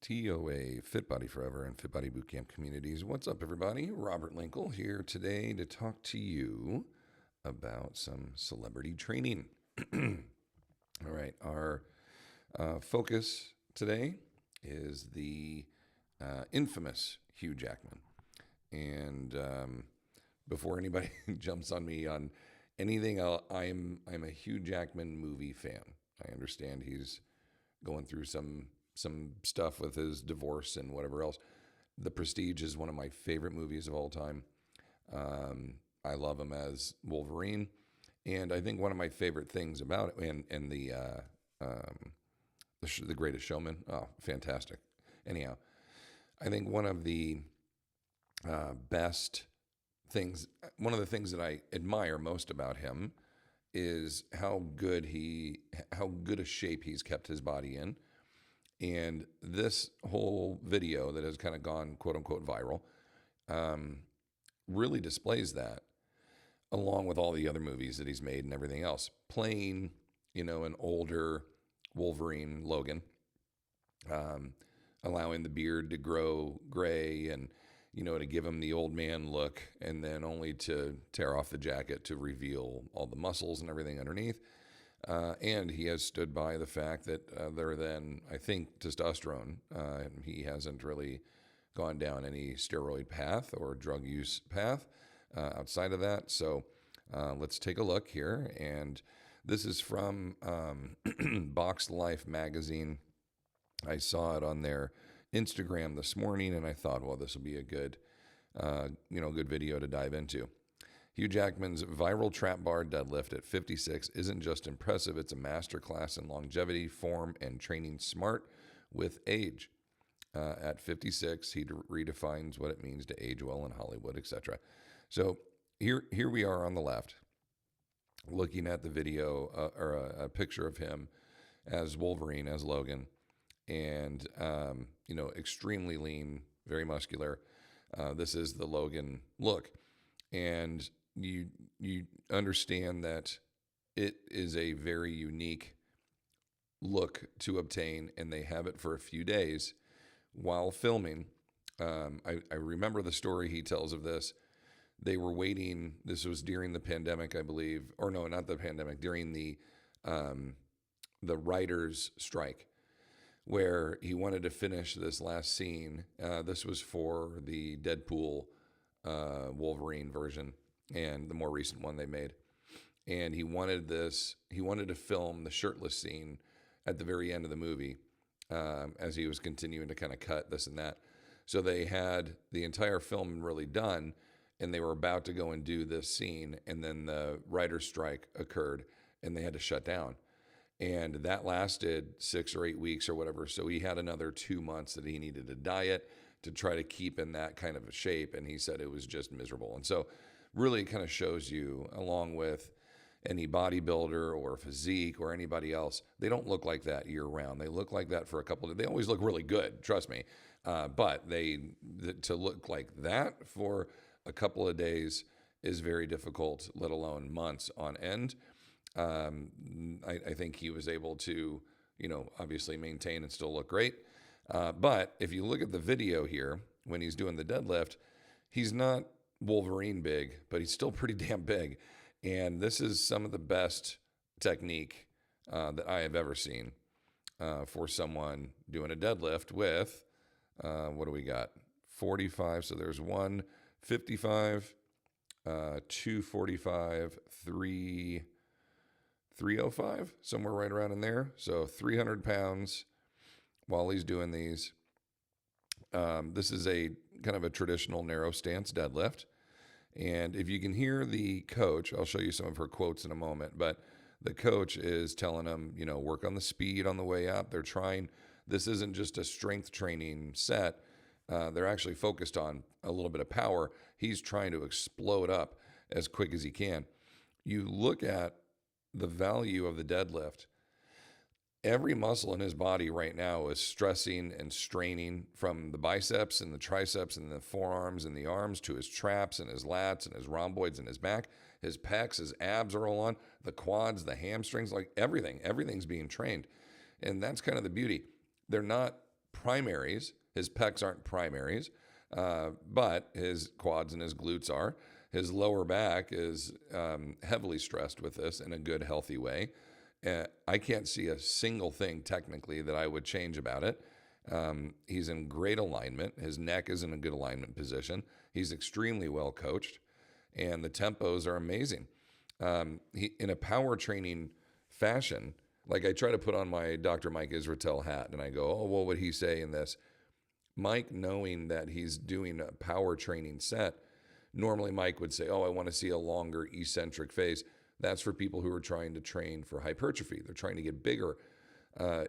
TOA, Fit Body Forever, and Fit Body Bootcamp communities. What's up, everybody? Robert Linkul here today to talk to you about some celebrity training. All right, our focus today is the infamous Hugh Jackman. And before anybody jumps on me on anything, I'm a Hugh Jackman movie fan. I understand he's going through some stuff with his divorce and whatever else. The Prestige is one of my favorite movies of all time. I love him as Wolverine, and I think one of my favorite things about it, and the Greatest Showman, fantastic. Anyhow, I think one of the best things, one of the things that I admire most about him is how good a shape he's kept his body in. And this whole video that has kind of gone quote unquote viral really displays that, along with all the other movies that he's made and everything else. Playing, an older Wolverine, Logan, allowing the beard to grow gray and, to give him the old man look, and then only to tear off the jacket to reveal all the muscles and everything underneath. And he has stood by the fact that other than, I think, testosterone, he hasn't really gone down any steroid path or drug use path outside of that. So let's take a look here. And this is from BoxLifeMagazine. I saw it on their Instagram this morning, and I thought, well, this will be a good, good video to dive into. Hugh Jackman's viral trap bar deadlift at 56 isn't just impressive, it's a masterclass in longevity, form, and training smart with age. At 56, he redefines what it means to age well in Hollywood, etc. So here we are on the left, looking at the video or a picture of him as Wolverine, as Logan, and extremely lean, very muscular. This is the Logan look, and you understand that it is a very unique look to obtain, and they have it for a few days while filming. I remember the story he tells of this. They were waiting. This was during the pandemic, I believe, or no, not the pandemic. During the writers' strike, where he wanted to finish this last scene. This was for the Deadpool Wolverine version and the more recent one they made. And he wanted to film the shirtless scene at the very end of the movie as he was continuing to kind of cut this and that. So they had the entire film really done, and they were about to go and do this scene, and then the writer's strike occurred, and they had to shut down. And that lasted 6 or 8 weeks or whatever. So he had another 2 months that he needed to diet to try to keep in that kind of a shape. And he said it was just miserable. And so really it kind of shows you, along with any bodybuilder or physique or anybody else, they don't look like that year round. They look like that for a couple of days. They always look really good, trust me. But to look like that for a couple of days is very difficult, let alone months on end. I think he was able to, obviously maintain and still look great. But if you look at the video here, when he's doing the deadlift, he's not Wolverine big, but he's still pretty damn big. And this is some of the best technique that I have ever seen for someone doing a deadlift with, what do we got? 45. So there's 155, 245, 305, somewhere right around in there. So 300 pounds while he's doing these. This is a kind of a traditional narrow stance deadlift. And if you can hear the coach, I'll show you some of her quotes in a moment, but the coach is telling him, work on the speed on the way up. They're trying, this isn't just a strength training set. They're actually focused on a little bit of power. He's trying to explode up as quick as he can. You look at the value of the deadlift. Every muscle in his body right now is stressing and straining, from the biceps and the triceps and the forearms and the arms to his traps and his lats and his rhomboids and his back. His pecs, his abs are all on, the quads, the hamstrings, like everything's being trained. And that's kind of the beauty. They're not primaries. His pecs aren't primaries, but his quads and his glutes are. His lower back is heavily stressed with this in a good, healthy way. I can't see a single thing technically that I would change about it. He's in great alignment. His neck is in a good alignment position. He's extremely well coached, and the tempos are amazing. In a power training fashion, like I try to put on my Dr. Mike Israetel hat, and I go, oh, what would he say in this? Mike, knowing that he's doing a power training set, normally Mike would say, oh, I want to see a longer eccentric phase. That's for people who are trying to train for hypertrophy. They're trying to get bigger.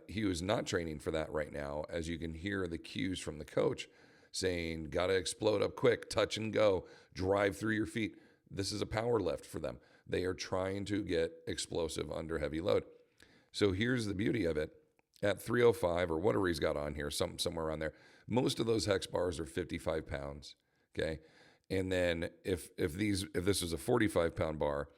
He was not training for that right now, as you can hear the cues from the coach saying, got to explode up quick, touch and go, drive through your feet. This is a power lift for them. They are trying to get explosive under heavy load. So here's the beauty of it. At 305 or whatever he's got on here, somewhere around there, most of those hex bars are 55 pounds, okay? And then if this was a 45-pound bar,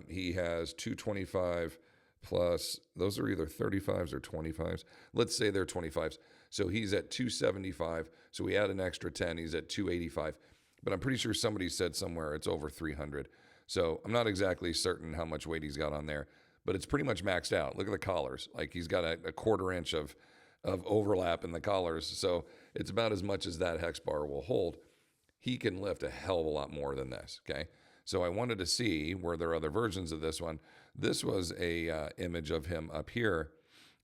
he has 225 plus, those are either 35s or 25s. Let's say they're 25s. So he's at 275. So we add an extra 10, he's at 285. But I'm pretty sure somebody said somewhere it's over 300. So I'm not exactly certain how much weight he's got on there, but it's pretty much maxed out. Look at the collars. Like he's got a quarter inch of overlap in the collars. So it's about as much as that hex bar will hold. He can lift a hell of a lot more than this, okay? So I wanted to see, were there other versions of this one? This was a image of him up here.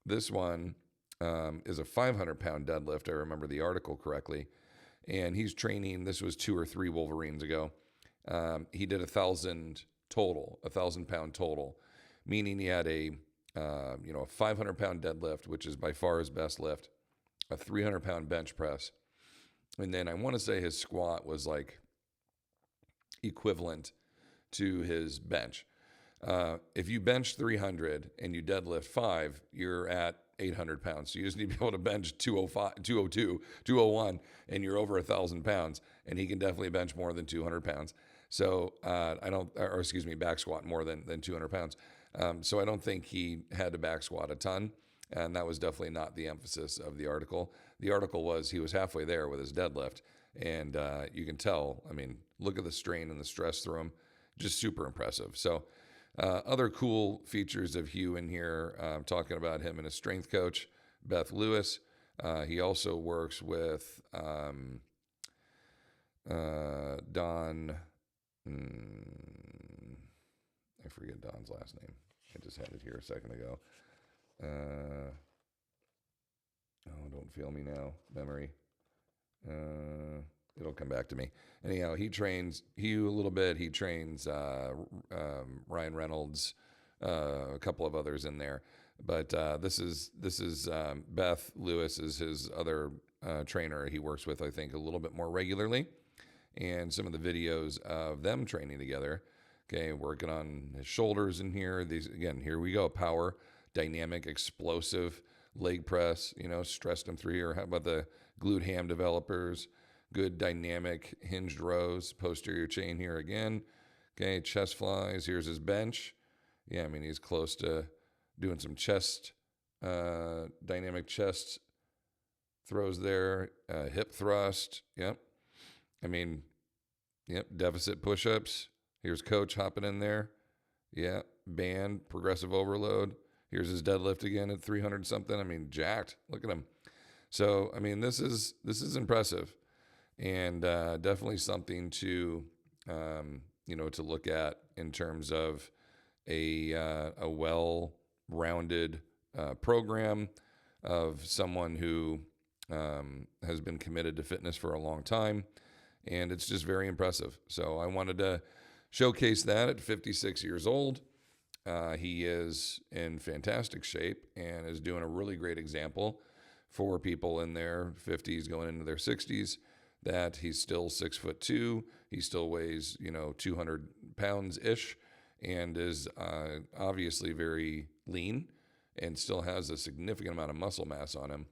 This one is a 500-pound deadlift. I remember the article correctly. And he's training, this was 2 or 3 Wolverines ago. He did 1,000 total, 1,000-pound total, meaning he had a 500-pound deadlift, which is by far his best lift, a 300-pound bench press. And then I want to say his squat was like equivalent to his bench. If you bench 300 and you deadlift 5, you're at 800 pounds. So you just need to be able to bench 205, 202, 201, and you're over 1,000 pounds. And he can definitely bench more than 200 pounds. So back squat more than 200 pounds. So I don't think he had to back squat a ton. And that was definitely not the emphasis of the article. The article was he was halfway there with his deadlift. And you can tell, I mean, look at the strain and the stress through him. Just super impressive. So other cool features of Hugh in here, talking about him and his strength coach, Beth Lewis. He also works with Don, I forget Don's last name. I just had it here a second ago. Don't fail me now, memory. It'll come back to me. Anyhow, he trains Hugh a little bit. He trains Ryan Reynolds, a couple of others in there. But this is Beth Lewis is his other trainer he works with, I think, a little bit more regularly. And some of the videos of them training together, okay, working on his shoulders in here. These, again, here we go, power, dynamic, explosive leg press, stressed them through here. How about the glute ham developers? Good dynamic hinged rows, posterior chain here again. Okay, chest flies. Here's his bench. Yeah, I mean, he's close to doing some chest, dynamic chest throws there. Hip thrust. Yep. I mean, yep, deficit push-ups. Here's coach hopping in there. Yeah, band, progressive overload. Here's his deadlift again at 300 something. I mean, jacked. Look at him. So, I mean, this is impressive. And definitely something to to look at in terms of a well-rounded program of someone who has been committed to fitness for a long time, and it's just very impressive. So I wanted to showcase that at 56 years old. He is in fantastic shape and is doing a really great example for people in their 50s going into their 60s. That he's still 6'2", he still weighs 200 pounds ish, and is obviously very lean, and still has a significant amount of muscle mass on him.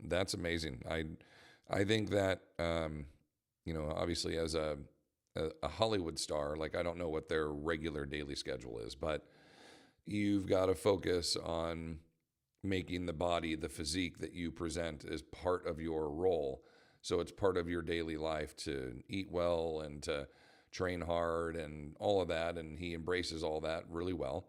That's amazing. I think that obviously as a Hollywood star, like I don't know what their regular daily schedule is, but you've got to focus on making the body, the physique that you present as part of your role. So it's part of your daily life to eat well and to train hard and all of that. And he embraces all that really well.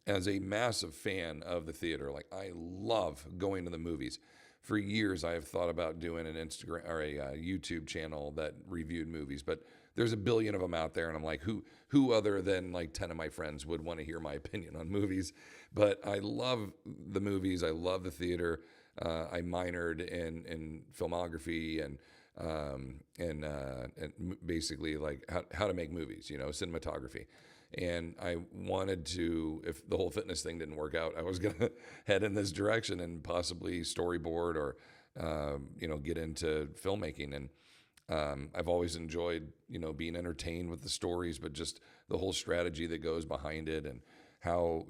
As a massive fan of the theater, like I love going to the movies. For years, I have thought about doing an Instagram or a YouTube channel that reviewed movies, but there's a billion of them out there, and I'm like, who other than like 10 of my friends would want to hear my opinion on movies? But I love the movies. I love the theater. I minored in filmography and basically like how to make movies, cinematography. And I wanted to, if the whole fitness thing didn't work out, I was going to head in this direction and possibly storyboard or, get into filmmaking. And I've always enjoyed, being entertained with the stories, but just the whole strategy that goes behind it and how,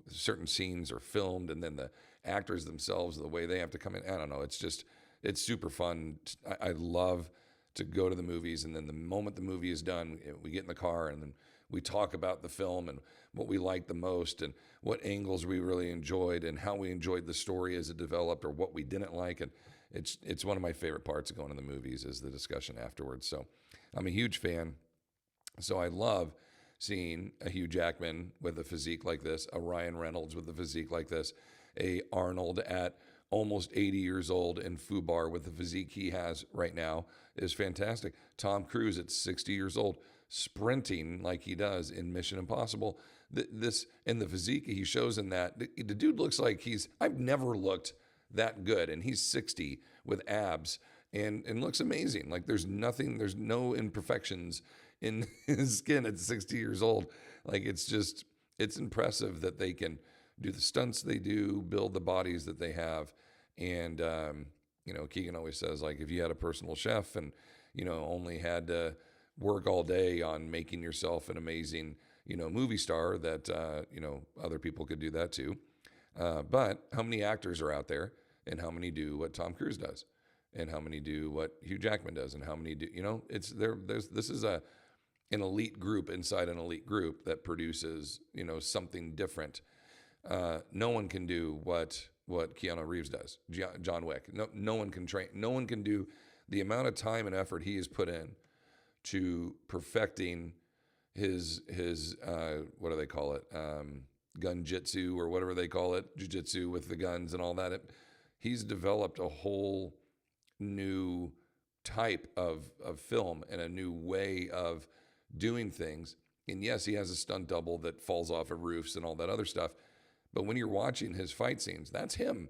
certain scenes are filmed and then the actors themselves, the way they have to come in. I don't know. It's super fun. I love to go to the movies. And then the moment the movie is done, we get in the car and then we talk about the film and what we liked the most and what angles we really enjoyed and how we enjoyed the story as it developed or what we didn't like. And it's one of my favorite parts of going to the movies is the discussion afterwards. So I'm a huge fan. So I love seeing a Hugh Jackman with a physique like this, a Ryan Reynolds with a physique like this, a Arnold at almost 80 years old in FUBAR with the physique he has right now is fantastic. Tom Cruise at 60 years old, sprinting like he does in Mission Impossible. This and the physique he shows in that, the dude looks like I've never looked that good, and he's 60 with abs and looks amazing. Like there's no imperfections in his skin at 60 years old. Like it's impressive that they can do the stunts they do, build the bodies that they have. And, Keegan always says, like, if you had a personal chef and, only had to work all day on making yourself an amazing, movie star that, other people could do that too. But how many actors are out there and how many do what Tom Cruise does and how many do what Hugh Jackman does and how many do, this is an elite group inside an elite group that produces, something different. No one can do what Keanu Reeves does, John Wick. No one can train. No one can do the amount of time and effort he has put in to perfecting his what do they call it? Gun jitsu or whatever they call it, jiu-jitsu with the guns and all that. He's developed a whole new type of film and a new way of doing things. And yes, he has a stunt double that falls off of roofs and all that other stuff. But when you're watching his fight scenes, that's him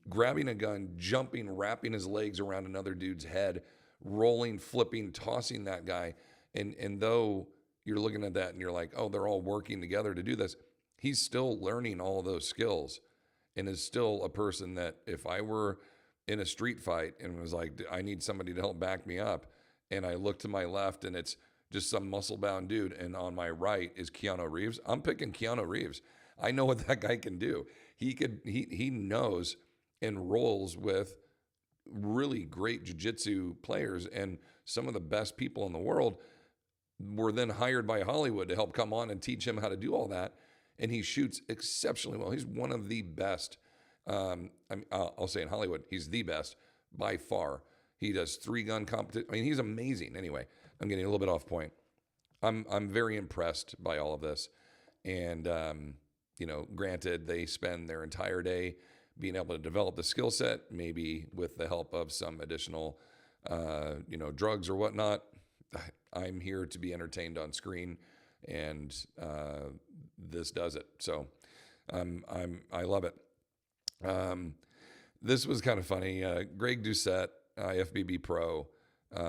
grabbing a gun, jumping, wrapping his legs around another dude's head, rolling, flipping, tossing that guy. And though you're looking at that and you're like, oh, they're all working together to do this, he's still learning all of those skills and is still a person that if I were in a street fight and was like, I need somebody to help back me up, and I look to my left and it's just some muscle-bound dude, and on my right is Keanu Reeves, I'm picking Keanu Reeves. I know what that guy can do. He knows and rolls with really great jiu-jitsu players, and some of the best people in the world were then hired by Hollywood to help come on and teach him how to do all that. And he shoots exceptionally well. He's one of the best. I'll say in Hollywood, he's the best by far. He does 3-gun competition. I mean, he's amazing. Anyway, I'm getting a little bit off point. I'm very impressed by all of this. And, granted, they spend their entire day being able to develop the skill set, maybe with the help of some additional, drugs or whatnot. I'm here to be entertained on screen, and this does it. So I love it. This was kind of funny. Greg Doucette, IFBB Pro,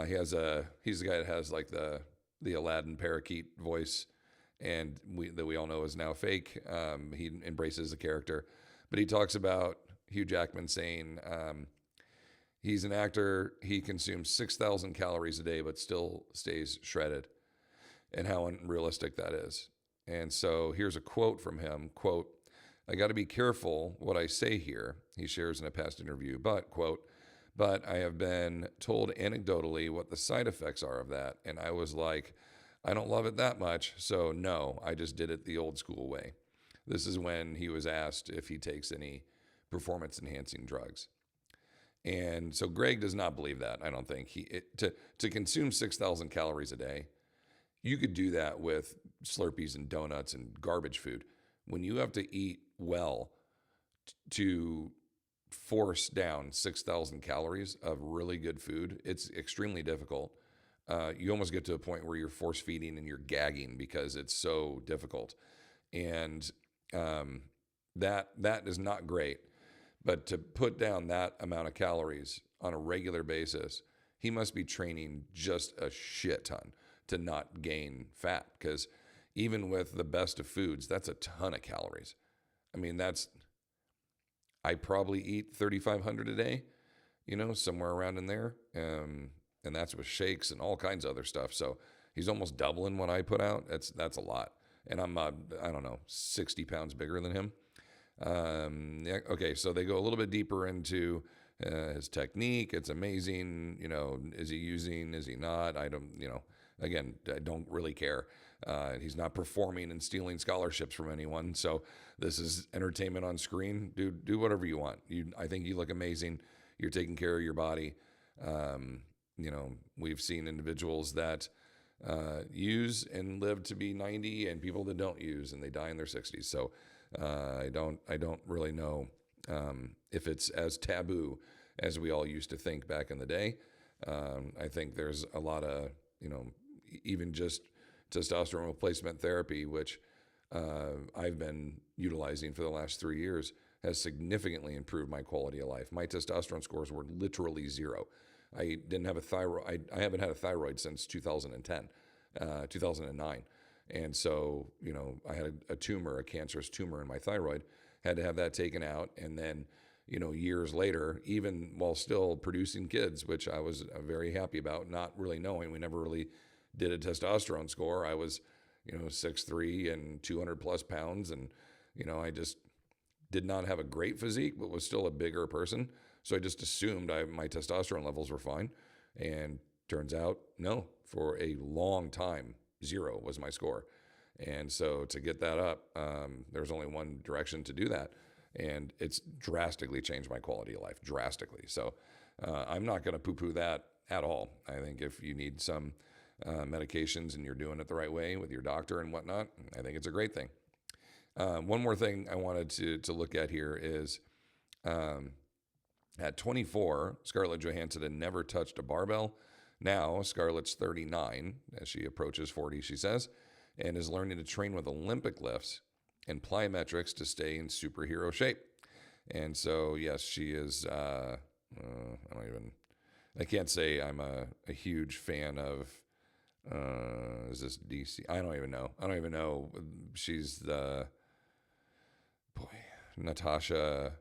he's the guy that has like the Aladdin parakeet voice, and we all know is now fake. He embraces the character, but he talks about Hugh Jackman saying he's an actor. He consumes 6,000 calories a day, but still stays shredded, and how unrealistic that is. And so here's a quote from him, quote, "I got to be careful what I say here," he shares in a past interview, but, quote, "but I have been told anecdotally what the side effects are of that. And I was like, I don't love it that much. So no, I just did it the old school way." This is when he was asked if he takes any performance enhancing drugs. And so Greg does not believe that. I don't think to consume 6,000 calories a day, you could do that with Slurpees and donuts and garbage food. When you have to eat well to force down 6,000 calories of really good food, it's extremely difficult. You almost get to a point where you're force feeding and you're gagging because it's so difficult. And that is not great. But to put down that amount of calories on a regular basis, he must be training just a shit ton to not gain fat. Because even with the best of foods, that's a ton of calories. I mean, I probably eat 3,500 a day, somewhere around in there. And that's with shakes and all kinds of other stuff. So he's almost doubling what I put out. That's a lot. And I'm, 60 pounds bigger than him. Okay, so they go a little bit deeper into his technique. It's amazing. Is he using? Is he not? I don't, again, I don't really care. He's not performing and stealing scholarships from anyone. So this is entertainment on screen. Do whatever you want. I think you look amazing. You're taking care of your body. We've seen individuals that use and live to be 90, and people that don't use and they die in their 60s. So I don't really know if it's as taboo as we all used to think back in the day. I think there's a lot of, even just testosterone replacement therapy, which I've been utilizing for the last 3 years, has significantly improved my quality of life. My testosterone scores were literally zero. I didn't have a thyroid. I haven't had a thyroid since 2010, 2009. And so, I had a tumor, a cancerous tumor in my thyroid, had to have that taken out. And then, years later, even while still producing kids, which I was very happy about, not really knowing, we never really did a testosterone score. I was, 6'3" and 200 plus pounds. And, I just did not have a great physique, but was still a bigger person. So I just assumed my testosterone levels were fine. And turns out, no, for a long time, 0 was my score. And so to get that up, there's only one direction to do that. And it's drastically changed my quality of life, drastically. So I'm not going to poo-poo that at all. I think if you need some medications and you're doing it the right way with your doctor and whatnot, I think it's a great thing. One more thing I wanted to look at here is at 24, Scarlett Johansson had never touched a barbell. Now, Scarlett's 39, as she approaches 40, she says, and is learning to train with Olympic lifts and plyometrics to stay in superhero shape. And so, yes, she is, I can't say I'm a huge fan of, is this DC? I don't even know. She's Natasha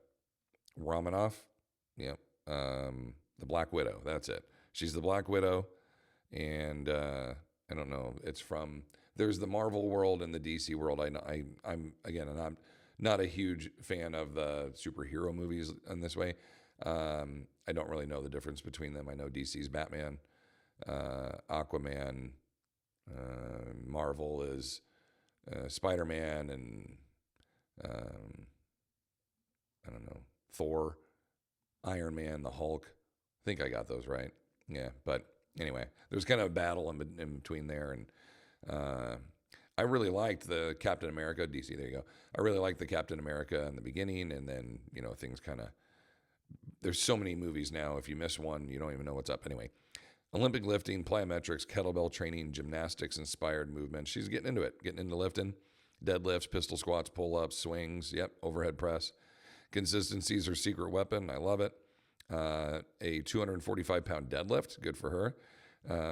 Romanoff. Yep. The Black Widow. That's it. She's the Black Widow, and I don't know. There's the Marvel world and the DC world. I'm not a huge fan of the superhero movies in this way. I don't really know the difference between them. I know DC's Batman, Aquaman, Marvel is Spider-Man, and I don't know, Thor, Iron Man, the Hulk. I think I got those right. Yeah, but anyway, there's kind of a battle in between there, and I really liked the Captain America, DC, there you go. I really liked the Captain America in the beginning, and then, things kind of, there's so many movies now, if you miss one, you don't even know what's up. Anyway, Olympic lifting, plyometrics, kettlebell training, gymnastics-inspired movement. She's getting into it, getting into lifting, deadlifts, pistol squats, pull-ups, swings, overhead press. Consistency is her secret weapon. I love it. A 245-pound deadlift, good for her.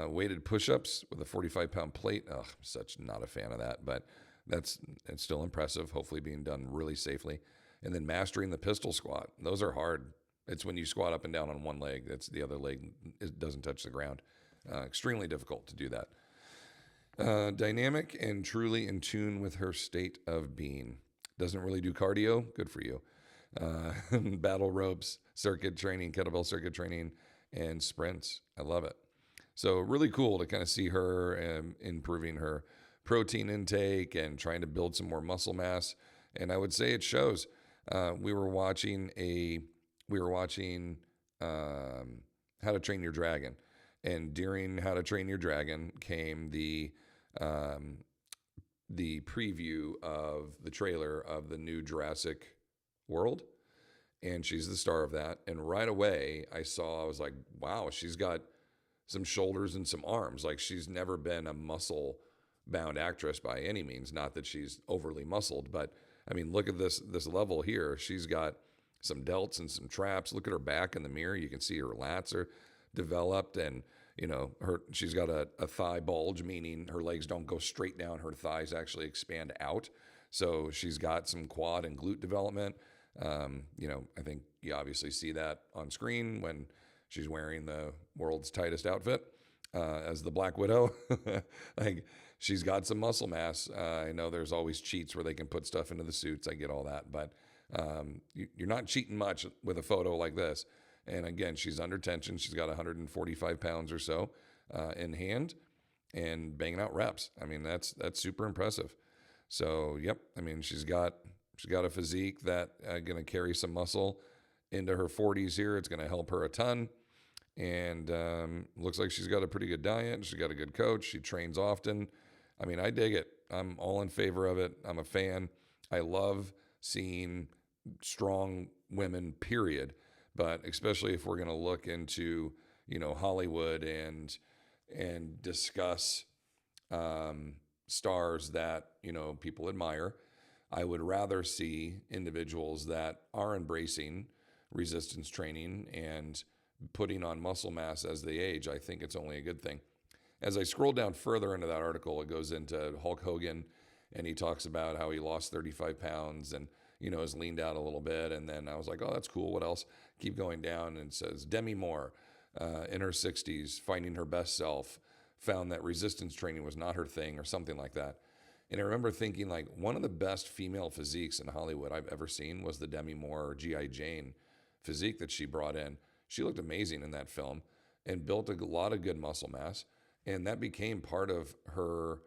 Weighted push-ups with a 45-pound plate. I'm such not a fan of that, but it's still impressive, hopefully being done really safely. And then mastering the pistol squat. Those are hard. It's when you squat up and down on one leg. That's the other leg, it doesn't touch the ground. Extremely difficult to do that. Dynamic and truly in tune with her state of being. Doesn't really do cardio. Good for you. Battle ropes, circuit training, kettlebell circuit training, and sprints. I love it. So really cool to kind of see her improving her protein intake and trying to build some more muscle mass. And I would say it shows. We were watching How to Train Your Dragon, and during How to Train Your Dragon came the preview of the trailer of the new Jurassic World, and she's the star of that. And right away, I was like, wow, she's got some shoulders and some arms. Like, she's never been a muscle-bound actress by any means. Not that she's overly muscled, but I mean, look at this level here. She's got some delts and some traps. Look at her back in the mirror. You can see her lats are developed, and she's got a thigh bulge, meaning her legs don't go straight down. Her thighs actually expand out. So she's got some quad and glute development. I think you obviously see that on screen when she's wearing the world's tightest outfit as the Black Widow. Like, she's got some muscle mass. I know there's always cheats where they can put stuff into the suits. I get all that, but you're not cheating much with a photo like this. And again, she's under tension. She's got 145 pounds or so in hand and banging out reps. I mean, that's super impressive. So, yep. I mean, she's got a physique that going to carry some muscle into her 40s here. It's going to help her a ton. And looks like she's got a pretty good diet. She's got a good coach. She trains often. I mean, I dig it. I'm all in favor of it. I'm a fan. I love seeing strong women, period. But especially if we're going to look into, Hollywood and discuss stars that, people admire, I would rather see individuals that are embracing resistance training and putting on muscle mass as they age. I think it's only a good thing. As I scroll down further into that article, it goes into Hulk Hogan, and he talks about how he lost 35 pounds and, has leaned out a little bit. And then I was like, oh, that's cool. What else? Keep going down, and it says Demi Moore, in her 60s, finding her best self, found that resistance training was not her thing or something like that. And I remember thinking, like, one of the best female physiques in Hollywood I've ever seen was the Demi Moore G.I. Jane physique that she brought in. She looked amazing in that film and built a lot of good muscle mass. And that became part of her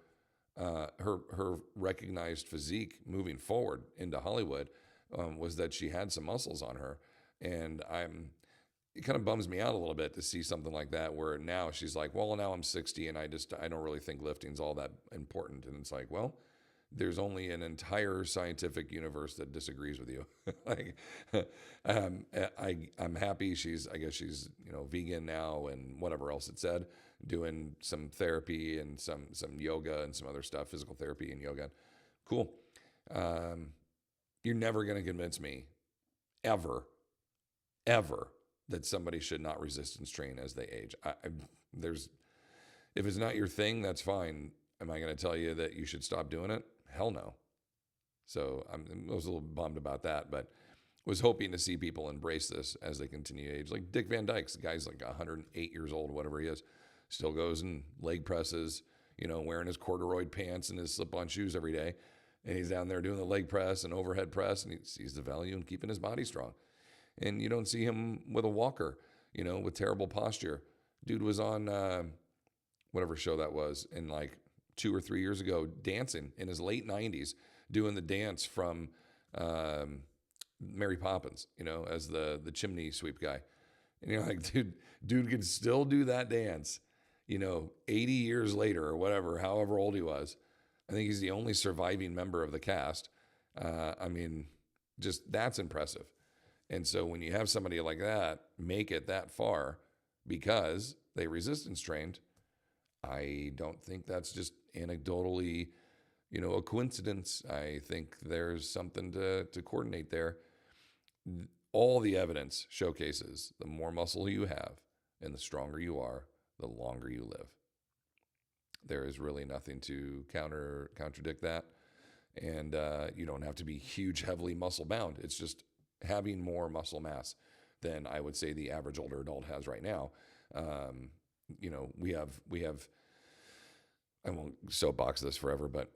recognized physique moving forward into Hollywood, was that she had some muscles on her. And it kind of bums me out a little bit to see something like that, where now she's like, well, now I'm 60 and I don't really think lifting's all that important. And it's like, well, there's only an entire scientific universe that disagrees with you. Like, I'm happy I guess she's, vegan now and whatever else it said, doing some therapy and some yoga and some other stuff, physical therapy and yoga. Cool. You're never going to convince me ever that somebody should not resistance train as they age. If it's not your thing, that's fine. Am I going to tell you that you should stop doing it? Hell no. So I was a little bummed about that, but was hoping to see people embrace this as they continue to age. Like Dick Van Dyke, the guy's like 108 years old, whatever he is, still goes and leg presses, wearing his corduroy pants and his slip-on shoes every day. And he's down there doing the leg press and overhead press, and he sees the value in keeping his body strong. And you don't see him with a walker, with terrible posture. Dude was on whatever show that was, in like 2 or 3 years ago, dancing in his late 90s, doing the dance from Mary Poppins, as the chimney sweep guy. And you're like, dude can still do that dance, 80 years later or whatever, however old he was. I think he's the only surviving member of the cast. Just that's impressive. And so when you have somebody like that make it that far because they resistance trained, I don't think that's just anecdotally, a coincidence. I think there's something to coordinate there. All the evidence showcases the more muscle you have and the stronger you are, the longer you live. There is really nothing to contradict that. And you don't have to be huge, heavily muscle bound. It's just having more muscle mass than I would say the average older adult has right now. We have, I won't soapbox this forever, but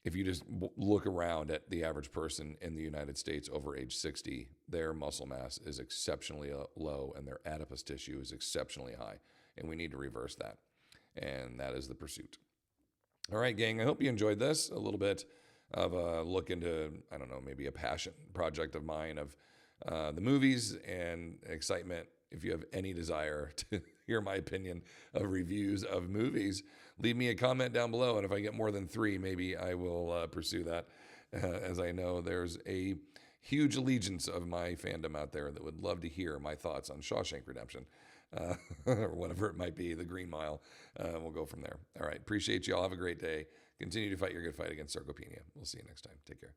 if you just look around at the average person in the United States over age 60, their muscle mass is exceptionally low and their adipose tissue is exceptionally high. And we need to reverse that. And that is the pursuit. All right, gang, I hope you enjoyed this a little bit of a look into, I don't know, maybe a passion project of mine of the movies and excitement. If you have any desire to hear my opinion of reviews of movies, leave me a comment down below. And if I get more than 3, maybe I will pursue that, as I know there's a huge allegiance of my fandom out there that would love to hear my thoughts on Shawshank Redemption, or whatever it might be, The Green Mile. We'll go from there. All right. Appreciate you all. Have a great day. Continue to fight your good fight against sarcopenia. We'll see you next time. Take care.